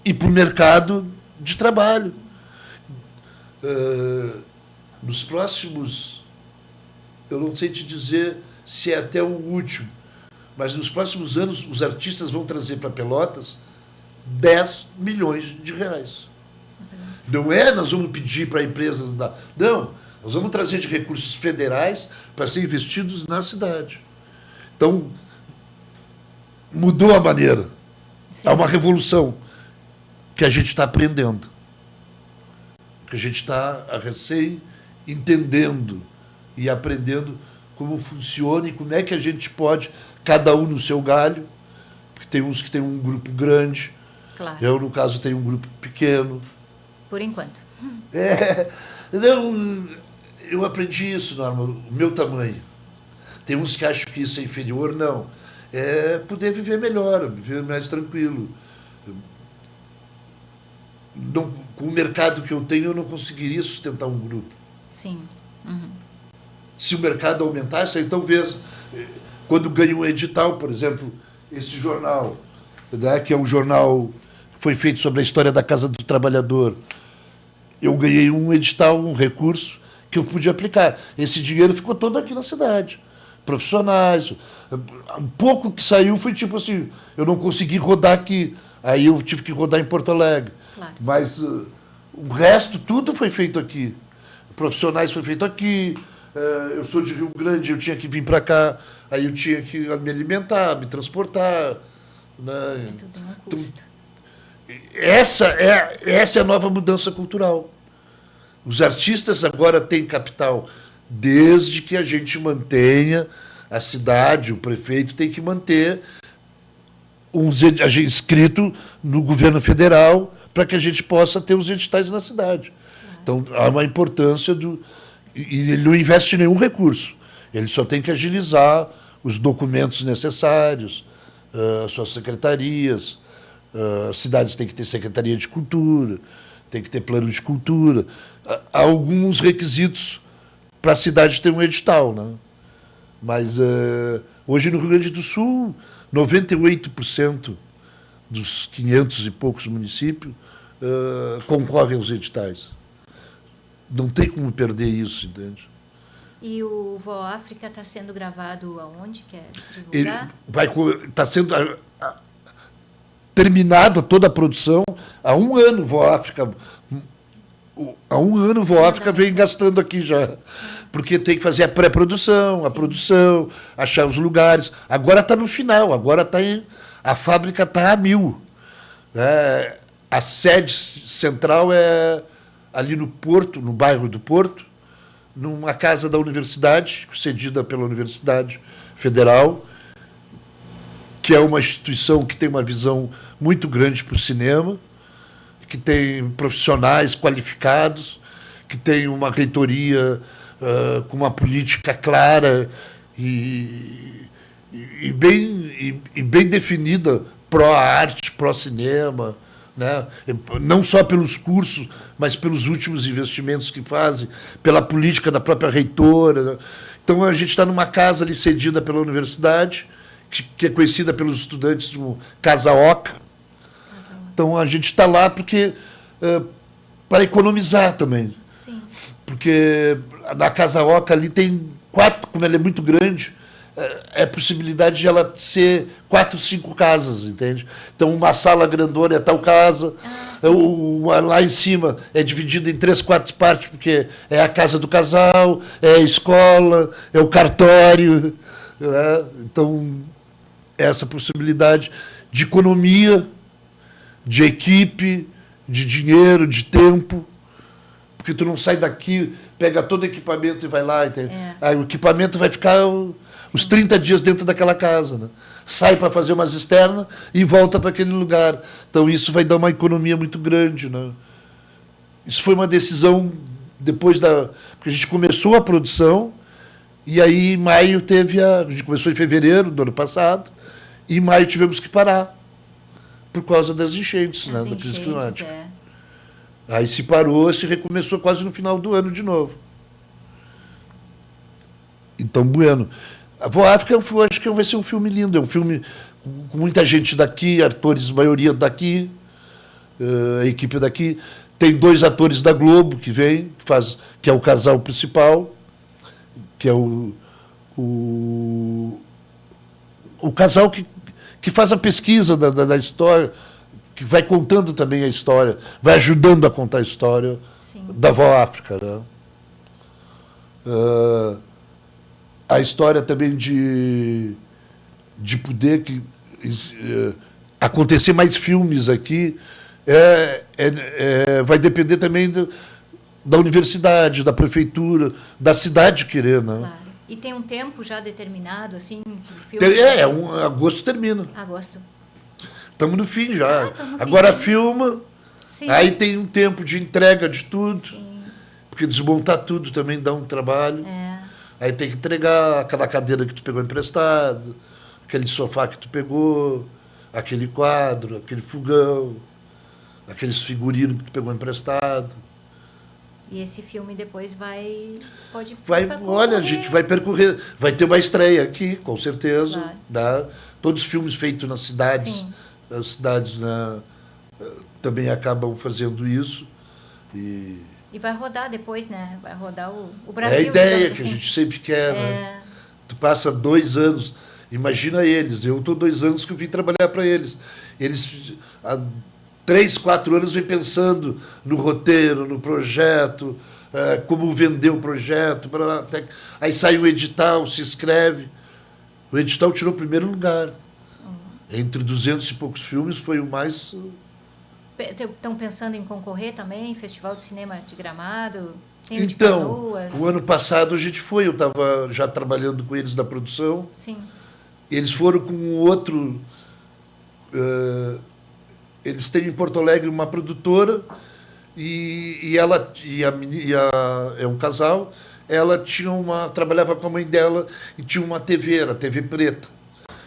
e para o mercado de trabalho. Nos próximos, eu não sei te dizer se é até o último, mas nos próximos anos os artistas vão trazer para Pelotas 10 milhões de reais. Não é nós vamos pedir para a empresa dar. Não, nós vamos trazer de recursos federais para ser investidos na cidade. Então, mudou a maneira. Sim. É uma revolução que a gente está aprendendo. Que a gente está recém entendendo e aprendendo como funciona e como é que a gente pode, cada um no seu galho, porque tem uns que tem um grupo grande, claro. Eu, no caso, tenho um grupo pequeno. Por enquanto. Não, eu aprendi isso, Norma, o meu tamanho. Tem uns que acham que isso é inferior, não. É poder viver melhor, viver mais tranquilo. Não, com o mercado que eu tenho, eu não conseguiria sustentar um grupo. Sim. Uhum. Se o mercado aumentasse, então veja, quando ganha um edital, por exemplo, esse jornal, né, que é um jornal que foi feito sobre a história da Casa do Trabalhador, eu ganhei um edital, um recurso que eu pude aplicar. Esse dinheiro ficou todo aqui na cidade. Profissionais. Um pouco que saiu foi tipo assim, eu não consegui rodar aqui, aí eu tive que rodar em Porto Alegre. Claro. Mas o resto, tudo foi feito aqui. Profissionais foi feito aqui. Eu sou de Rio Grande, eu tinha que vir para cá, aí eu tinha que me alimentar, me transportar. Né? Tudo tem um custo. Então, essa é a nova mudança cultural. Os artistas agora têm capital, desde que a gente mantenha a cidade, o prefeito tem que manter inscrito no governo federal para que a gente possa ter os editais na cidade. Então, há uma importância e ele não investe nenhum recurso. Ele só tem que agilizar os documentos necessários, suas secretarias. As cidades têm que ter secretaria de cultura, tem que ter plano de cultura. Há alguns requisitos para a cidade ter um edital. Né? Mas, hoje, no Rio Grande do Sul, 98% dos 500 e poucos municípios concorrem aos editais. Não tem como perder isso, entende? E o Vó África está sendo gravado aonde? Quer divulgar? Está sendo terminada toda a produção. Há um ano, Vó África. Há um ano, Vó África vem gastando aqui já. Porque tem que fazer a pré-produção, a produção, achar os lugares. Agora está no final, a fábrica está a 1000. A sede central é ali no Porto, no bairro do Porto, numa casa da universidade, cedida pela Universidade Federal, que é uma instituição que tem uma visão muito grande para o cinema, que tem profissionais qualificados, que tem uma reitoria com uma política clara e bem definida pró-arte, pró-cinema, né? Não só pelos cursos, mas pelos últimos investimentos que fazem, pela política da própria reitora. Né? Então, a gente está numa casa ali cedida pela universidade, que é conhecida pelos estudantes como Casa Oca. Então, a gente está lá porque para economizar também. Sim. porque na Casa Oca ali tem 4, como ela é muito grande, é possibilidade de ela ser 4, 5 casas, entende? Então, uma sala grandona é tal casa, lá em cima é dividido em 3, 4 partes, porque é a casa do casal, é a escola, é o cartório, né? Então, essa possibilidade de economia, de equipe, de dinheiro, de tempo, porque tu não sai daqui, pega todo o equipamento e vai lá, entende? Aí o equipamento vai ficar os 30 dias dentro daquela casa, né? Sai para fazer umas externas e volta para aquele lugar. Então isso vai dar uma economia muito grande, né? Isso foi uma decisão depois da... Porque a gente começou a produção e aí em maio a gente começou em fevereiro do ano passado e em maio tivemos que parar por causa das enchentes, né? Da crise climática. Aí se parou, se recomeçou quase no final do ano de novo. Então, bueno. A Voa África, eu acho que vai ser um filme lindo. É um filme com muita gente daqui, atores, maioria daqui, a equipe daqui. Tem 2 atores da Globo que vêm, que é o casal principal, que é o casal que faz a pesquisa da história, que vai contando também a história, vai ajudando a contar a história da Voa África, né? A história também de poder acontecer mais filmes aqui vai depender também da universidade, da prefeitura, da cidade querer, né? Claro. E tem um tempo já determinado, assim, do filme? Agosto termina. Agosto. Estamos no fim já. Agora filma, aí tem um tempo de entrega de tudo, porque desmontar tudo também dá um trabalho. Aí tem que entregar aquela cadeira que tu pegou emprestado, aquele sofá que tu pegou, aquele quadro, aquele fogão, aqueles figurinos que tu pegou emprestado. E esse filme depois pode olha, a gente vai percorrer, vai ter uma estreia aqui, com certeza. Claro. Né? Todos os filmes feitos nas cidades, as cidades, né, também acabam fazendo isso. E vai rodar depois, né? Vai rodar o Brasil. É a ideia que a gente sempre quer, né? Tu passa 2 anos, imagina eles. Eu estou 2 anos que eu vim trabalhar para eles. Eles, há 3, 4 anos, vêm pensando no roteiro, no projeto, como vender o projeto. Aí sai o edital, se inscreve. O edital tirou o primeiro lugar. Entre 200 e poucos filmes, foi o mais... Estão pensando em concorrer também? Festival de Cinema de Gramado? Então, o ano passado a gente foi, eu estava já trabalhando com eles na produção. Sim. Eles foram com outro... eles têm em Porto Alegre uma produtora é um casal. Ela trabalhava com a mãe dela e tinha uma TV, era TV preta.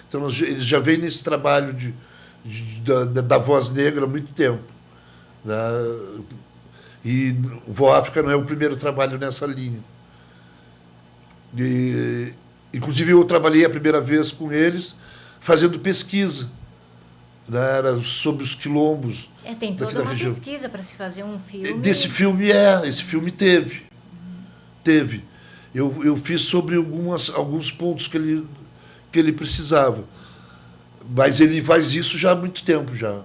Então eles já vêm nesse trabalho da voz negra há muito tempo. Né? E o Voa África não é o primeiro trabalho nessa linha. Inclusive, eu trabalhei a primeira vez com eles fazendo pesquisa, né? Era sobre os quilombos. Tem toda uma pesquisa para se fazer um filme. Esse filme teve. Teve. Eu fiz sobre alguns pontos que ele precisava. Mas ele faz isso já há muito tempo já.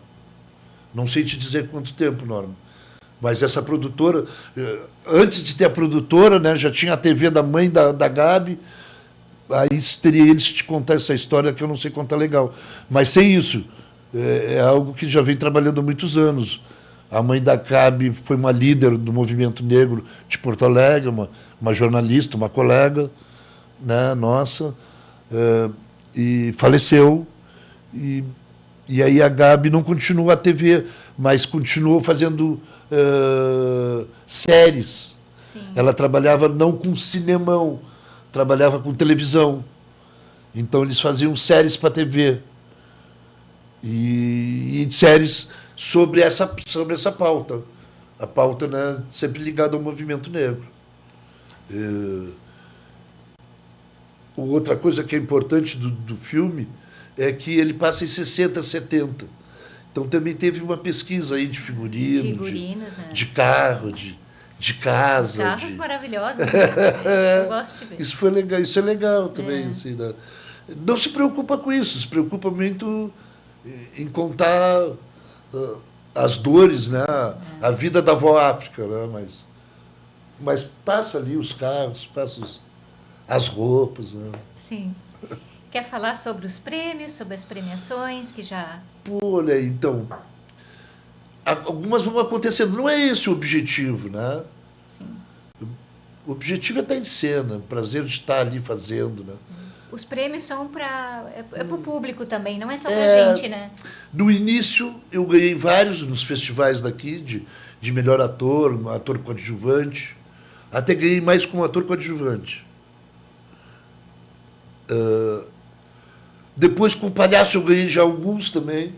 Não sei te dizer quanto tempo, Norma. Mas essa produtora, antes de ter a produtora, né, já tinha a TV da mãe da Gabi. Aí teria eles te contar essa história que eu não sei contar legal. Mas sem isso, é algo que já vem trabalhando há muitos anos. A mãe da Gabi foi uma líder do movimento negro de Porto Alegre, uma jornalista, uma colega, né, nossa, e faleceu. E aí a Gabi não continuou a TV, mas continuou fazendo séries. Sim. Ela trabalhava não com cinemão, trabalhava com televisão. Então eles faziam séries para TV. E séries sobre essa pauta. A pauta, né, sempre ligada ao movimento negro. Outra coisa que é importante do filme é que ele passa em 60, 70. Então também teve uma pesquisa aí de figurinos, né? de carro, de de casa. Carros maravilhosos, né? Eu gosto de ver. Isso é legal também. Assim, né? Não se preocupa com isso, se preocupa muito em contar as dores, né? A vida da avó África, né? Mas passa ali os carros, passa as roupas. Né? Sim. Quer falar sobre os prêmios, sobre as premiações que já... Pô, olha aí, então, algumas vão acontecendo. Não é esse o objetivo, né? Sim. O objetivo é estar em cena, o prazer de estar ali fazendo, né? Os prêmios são para o público também, não é só para gente, né? No início, eu ganhei vários nos festivais daqui, de melhor ator, um ator coadjuvante. Até ganhei mais como ator coadjuvante. Depois, com o Palhaço, eu ganhei já alguns também.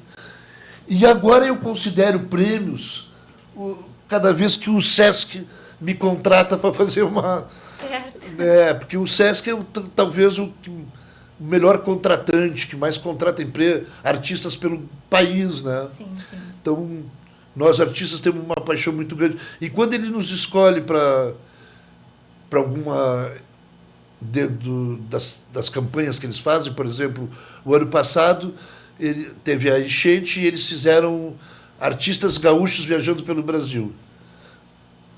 E agora eu considero prêmios cada vez que o Sesc me contrata para fazer uma... Certo. Porque o Sesc é talvez o melhor contratante, que mais contrata artistas pelo país, né? Sim, sim. Então, nós artistas temos uma paixão muito grande. E quando ele nos escolhe para alguma das campanhas que eles fazem, por exemplo, o ano passado teve a enchente e eles fizeram artistas gaúchos viajando pelo Brasil.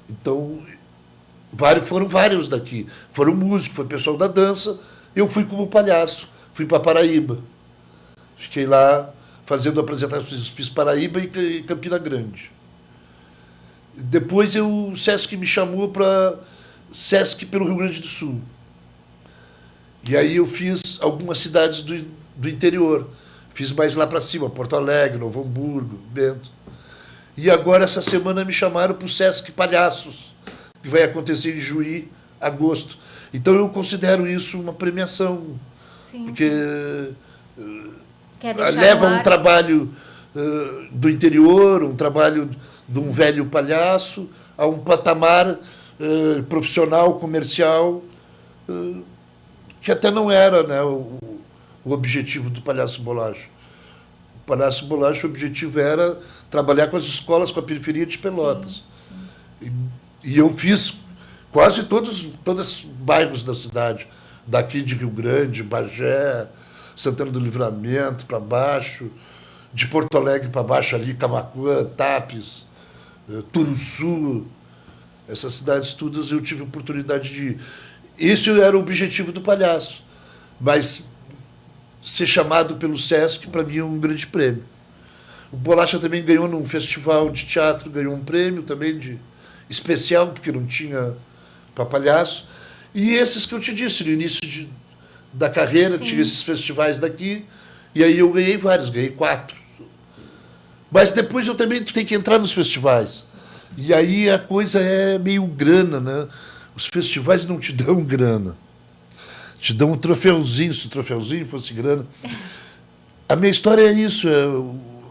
Então, foram vários daqui. Foram músicos, foi pessoal da dança. Eu fui como palhaço, fui para Paraíba. Fiquei lá fazendo apresentações, fiz Paraíba e Campina Grande. Depois o Sesc me chamou para Sesc pelo Rio Grande do Sul. E aí eu fiz algumas cidades do interior. Fiz mais lá para cima, Porto Alegre, Novo Hamburgo, Bento. E agora, essa semana, me chamaram para o Sesc Palhaços, que vai acontecer em Juí, agosto. Então, eu considero isso uma premiação. Sim, porque sim. Leva um trabalho do interior, um trabalho de um velho palhaço, a um patamar profissional, comercial, que até não era, né, o objetivo do Palhaço Bolacho. O Palhaço Bolacho, o objetivo era trabalhar com as escolas, com a periferia de Pelotas. Sim, sim. E eu fiz quase todos os bairros da cidade, daqui de Rio Grande, Bagé, Santana do Livramento para baixo, de Porto Alegre para baixo ali, Camaquã, Tapes, Turuçu, essas cidades todas eu tive a oportunidade de ir. Esse era o objetivo do palhaço. Mas ser chamado pelo Sesc, para mim, é um grande prêmio. O Bolacha também ganhou num festival de teatro, ganhou um prêmio também de especial, porque não tinha para palhaço. E esses que eu te disse, no início da carreira, tinha esses festivais daqui, e aí eu ganhei vários, ganhei 4. Mas depois eu também tenho que entrar nos festivais. E aí a coisa é meio grana, né? Os festivais não te dão grana. Te dão um troféuzinho, se o troféuzinho fosse grana. A minha história é isso.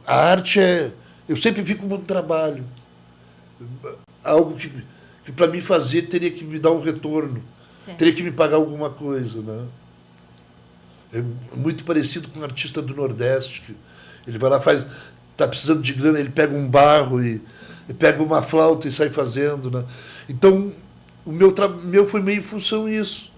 A arte eu sempre vi como um trabalho. Algo que para mim fazer teria que me dar um retorno. Certo. Teria que me pagar alguma coisa, né? É muito parecido com um artista do Nordeste. Que ele vai lá, está precisando de grana, ele pega um barro e pega uma flauta e sai fazendo, né? Então, o meu foi meio em função disso.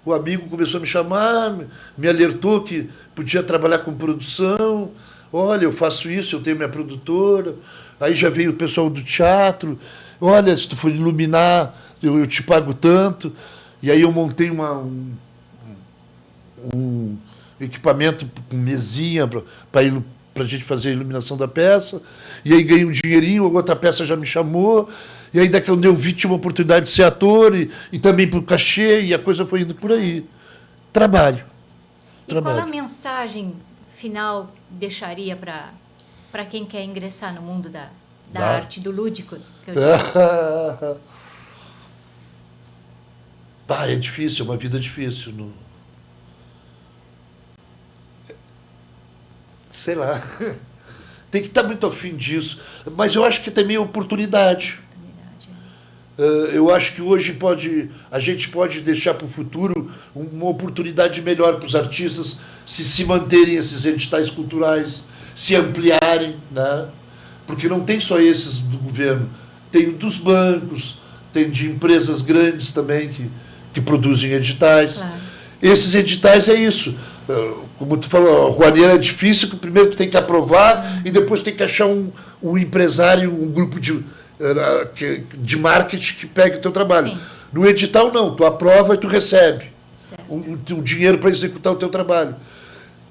O amigo começou a me chamar, me alertou que podia trabalhar com produção. Olha, eu faço isso, eu tenho minha produtora. Aí já veio o pessoal do teatro. Olha, se tu for iluminar, eu te pago tanto. E aí eu montei um equipamento com mesinha para a gente fazer a iluminação da peça. E aí ganhei um dinheirinho, outra peça já me chamou. E aí, daqui onde eu vi, tinha uma oportunidade de ser ator e também para o cachê, e a coisa foi indo por aí. Trabalho. E qual a mensagem final deixaria para quem quer ingressar no mundo da arte, do lúdico? Que eu digo? É difícil, é uma vida difícil. Sei lá. Tem que estar muito afim disso. Mas eu acho que também é oportunidade. Eu acho que hoje a gente pode deixar para o futuro uma oportunidade melhor para os artistas se manterem esses editais culturais, se ampliarem, né? Porque não tem só esses do governo, tem dos bancos, tem de empresas grandes também que produzem editais. Claro. Esses editais é isso. Como tu falou, a Rouaneira é difícil, que primeiro tu tem que aprovar e depois tem que achar um empresário, um grupo de marketing que pegue o teu trabalho. Sim. No edital, não. Tu aprova e tu recebe Certo. o dinheiro para executar o teu trabalho.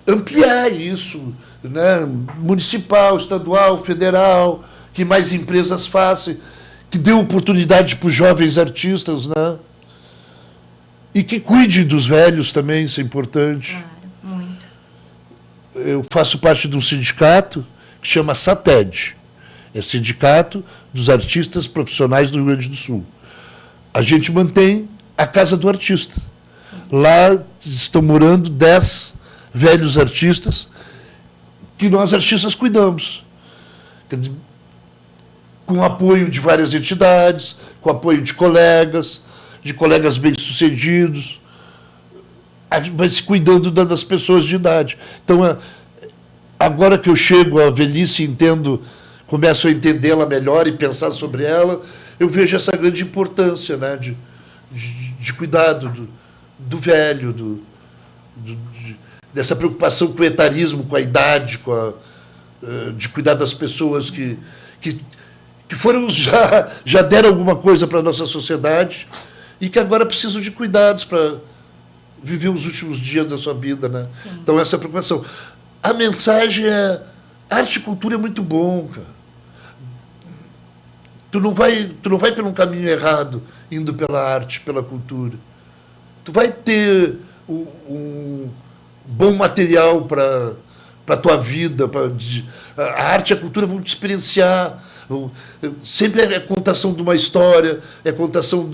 Ampliar isso, né? Municipal, estadual, federal, que mais empresas façam, que dê oportunidade para os jovens artistas, né? E que cuide dos velhos também, isso é importante. Claro, muito. Eu faço parte de um sindicato que chama SATED. É Sindicato dos Artistas Profissionais do Rio Grande do Sul. A gente mantém a Casa do Artista. Sim. Lá estão morando 10 velhos artistas que nós artistas cuidamos. Quer dizer, com o apoio de várias entidades, com o apoio de colegas bem-sucedidos, a gente vai se cuidando das pessoas de idade. Então, agora que eu chego à velhice e começo a entendê-la melhor e pensar sobre ela, eu vejo essa grande importância, né, de cuidado do velho, dessa preocupação com o etarismo, com a idade, de cuidar das pessoas que foram já deram alguma coisa para a nossa sociedade e que agora precisam de cuidados para viver os últimos dias da sua vida, né? Sim. Então, essa é a preocupação. A mensagem é... Arte e cultura é muito bom, cara. Tu não vai por um caminho errado indo pela arte, pela cultura. Tu vai ter um bom material para a tua vida. A arte e a cultura vão te experienciar. Sempre é contação de uma história, é contação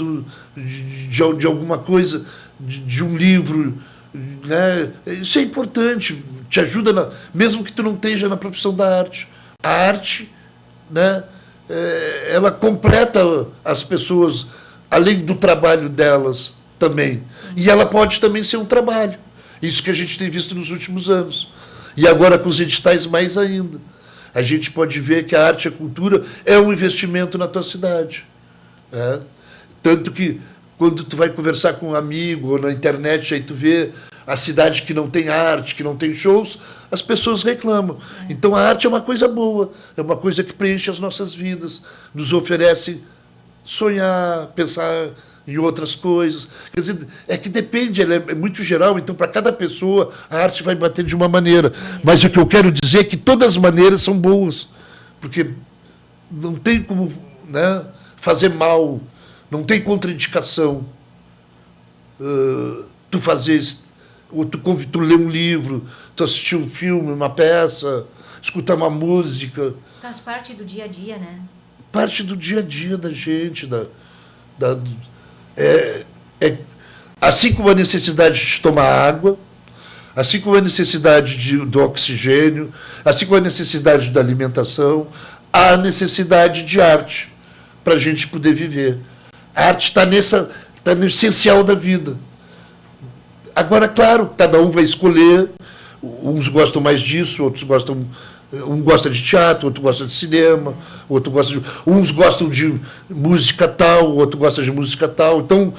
de alguma coisa, de um livro, né? Isso é importante, te ajuda, mesmo que tu não esteja na profissão da arte. A arte, né, ela completa as pessoas, além do trabalho delas também. Sim. E ela pode também ser um trabalho. Isso que a gente tem visto nos últimos anos. E agora com os editais mais ainda. A gente pode ver que a arte e a cultura é um investimento na tua cidade. Né? Tanto que, quando tu vai conversar com um amigo ou na internet, aí tu vê a cidade que não tem arte, que não tem shows, as pessoas reclamam. Então, a arte é uma coisa boa, é uma coisa que preenche as nossas vidas, nos oferece sonhar, pensar em outras coisas. Quer dizer, é que depende, ela é muito geral, então para cada pessoa a arte vai bater de uma maneira. Mas o que eu quero dizer é que todas as maneiras são boas, porque não tem como, né, fazer mal, não tem contraindicação. Tu fazer, ou tu ler um livro, tu assistir um filme, uma peça, escutar uma música. Faz parte do dia a dia, né? Parte do dia a dia da gente, assim como a necessidade de tomar água, assim como a necessidade do oxigênio, assim como a necessidade da alimentação, há a necessidade de arte para a gente poder viver. A arte está no essencial da vida. Agora, claro, cada um vai escolher, uns gostam mais disso, outros gostam... Um gosta de teatro, outro gosta de cinema, uns gostam de música tal, outro gosta de música tal. Então,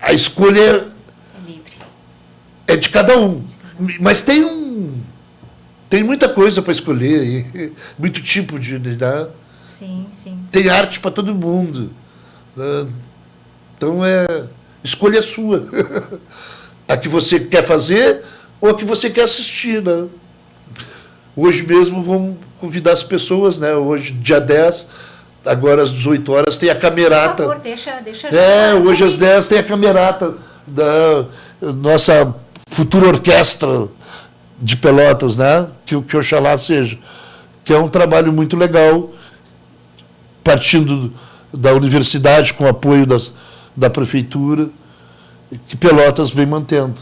a escolha É livre. é de cada um. Mas tem muita coisa para escolher, muito tipo de... Né? Sim, sim. Tem arte para todo mundo. Né? Então, escolha sua. A que você quer fazer ou a que você quer assistir, né? Hoje mesmo vamos convidar as pessoas, né? Hoje, dia 10, agora às 18 horas, tem a camerata. Por favor, deixa hoje às 10 tem a camerata da nossa futura orquestra de Pelotas, né? Que oxalá seja. Que é um trabalho muito legal, partindo da universidade, com apoio da prefeitura, que Pelotas vem mantendo.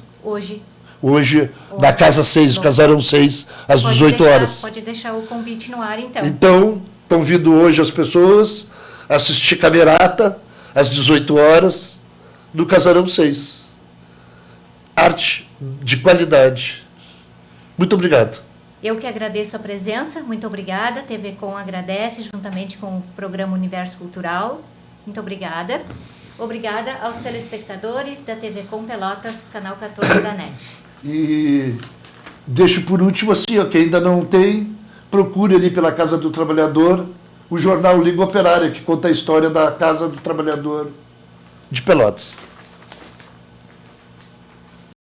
Hoje, na Casa 6, Casarão 6, às 18 horas. Pode deixar o convite no ar, então. Então, convido hoje as pessoas a assistir Camerata, às 18 horas, no Casarão 6. Arte de qualidade. Muito obrigado. Eu que agradeço a presença, muito obrigada. TV Com agradece, juntamente com o programa Universo Cultural. Muito obrigada. Obrigada aos telespectadores da TV Com Pelotas, canal 14 da NET. E deixo por último assim, ó, quem ainda não tem, procure ali pela Casa do Trabalhador o jornal Liga Operária, que conta a história da Casa do Trabalhador de Pelotas.